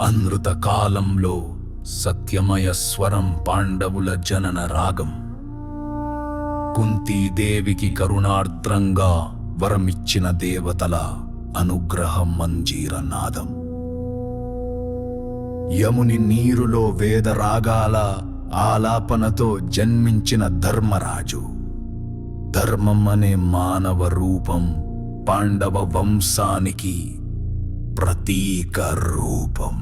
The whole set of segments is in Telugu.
అనృత కాలంలో సత్యమయ స్వరం పాండవుల జనన రాగం. కుంతీదేవికి కరుణార్ద్రంగా వరమిచ్చిన దేవతల అనుగ్రహ మంజీరనాదం. యముని నీరులో వేదరాగాల ఆలాపనతో జన్మించిన ధర్మరాజు. ధర్మం అనే మానవ రూపం పాండవ వంశానికి ప్రతీక రూపం.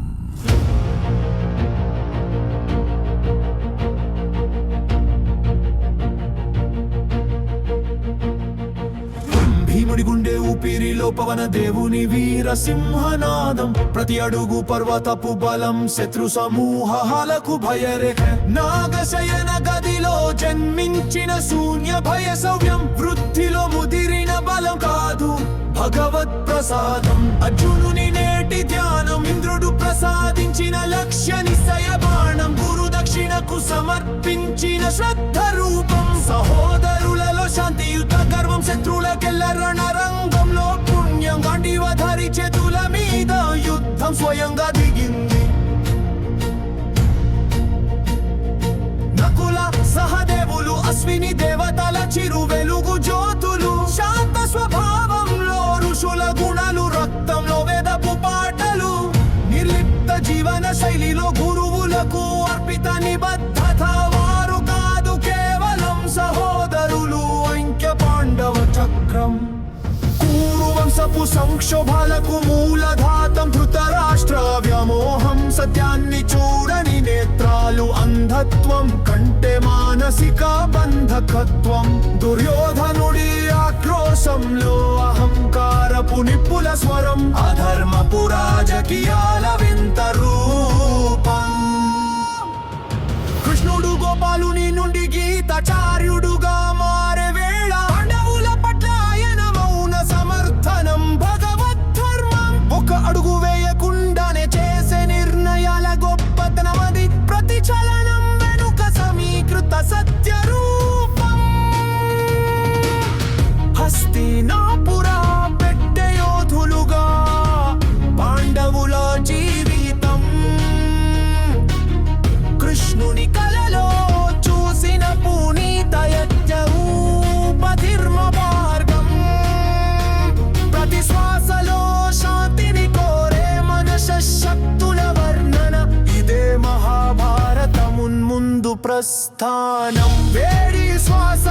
భీముడి గుండె ఊపిరిలో పవన దేవుని వీర సింహనాదం. ప్రతి అడుగు పర్వతపు బలం, శత్రు సమూహాలకు భయరేఖ. నాగశయన గదిలో జన్మించిన శూన్య భయ సౌవ్యం. వృద్ధిలో ముదిరిన బలం కాదు, భగవత్ ప్రసాదం. అర్జునుని నేటి ధ్యానం, ఇంద్రుడు ప్రసాదించిన లక్ష్య నిశ్చయ బాణం. గురు దక్షిణకు సమర్పించిన శ్రద్ధ రూపం. సహోదరులలో శాంతియుత గర్వం, శత్రువులకెల్ల రణరంగంలో పుణ్యం. గాంధీవధారి చేతుల మీద యుద్ధం స్వయంగా దిగింది. నకుల సహదేవులు అశ్విని దేవతల చిరు వెలుగు జ్యోతులు. శాంత స్వభావంలో ఋషుల గుణాలు, రక్తంలో వేదపు పాటలు. నిర్లిప్త జీవన శైలిలో గురువులకు అర్పిత నిబద్ధత. వారు కాదు కేవలం సహోదరులు, ఐక్య పాండవ చక్రం. కురువంశపు సంక్షోభాలకు మూలధాతం. ధృతరాష్ట్ర వ్యామోహం, సత్యాన్ని చూడని నేత్రాలు. అంధత్వం కంటే మానసిక బంధకత్వం. దుర్యోధనుడి ఆక్రోశంలో అహంకారపు నిప్పుల స్వరం. అధర్మపు రాజకీయాల వింత రూపం. కృష్ణుడు గోపాలుని నుండి గీతాచార్యుడుగా మారే వేళ. పాండవుల పట్ల ఆయన మౌన సమర్థనం. భగవత్ ధర్మం ఒక అడుగు వేయకుండానే చేసే నిర్ణయాల గొప్పతనమది. ప్రతి చలనం వెనుక సమీకృత సత్య రూపం. హస్తినాపుర పెట్టె యోధులుగా పాండవుల జీవితం. కృష్ణుని కలలో చూసిన పునీత యజ్ఞోపధర్మ మార్గం. ప్రతి శ్వాసలో శాంతిని కోరే మనస శక్తుల వర్ణన. ఇదే మహాభారతమున్ ముందు ప్రస్థానం. వేడి శ్వాస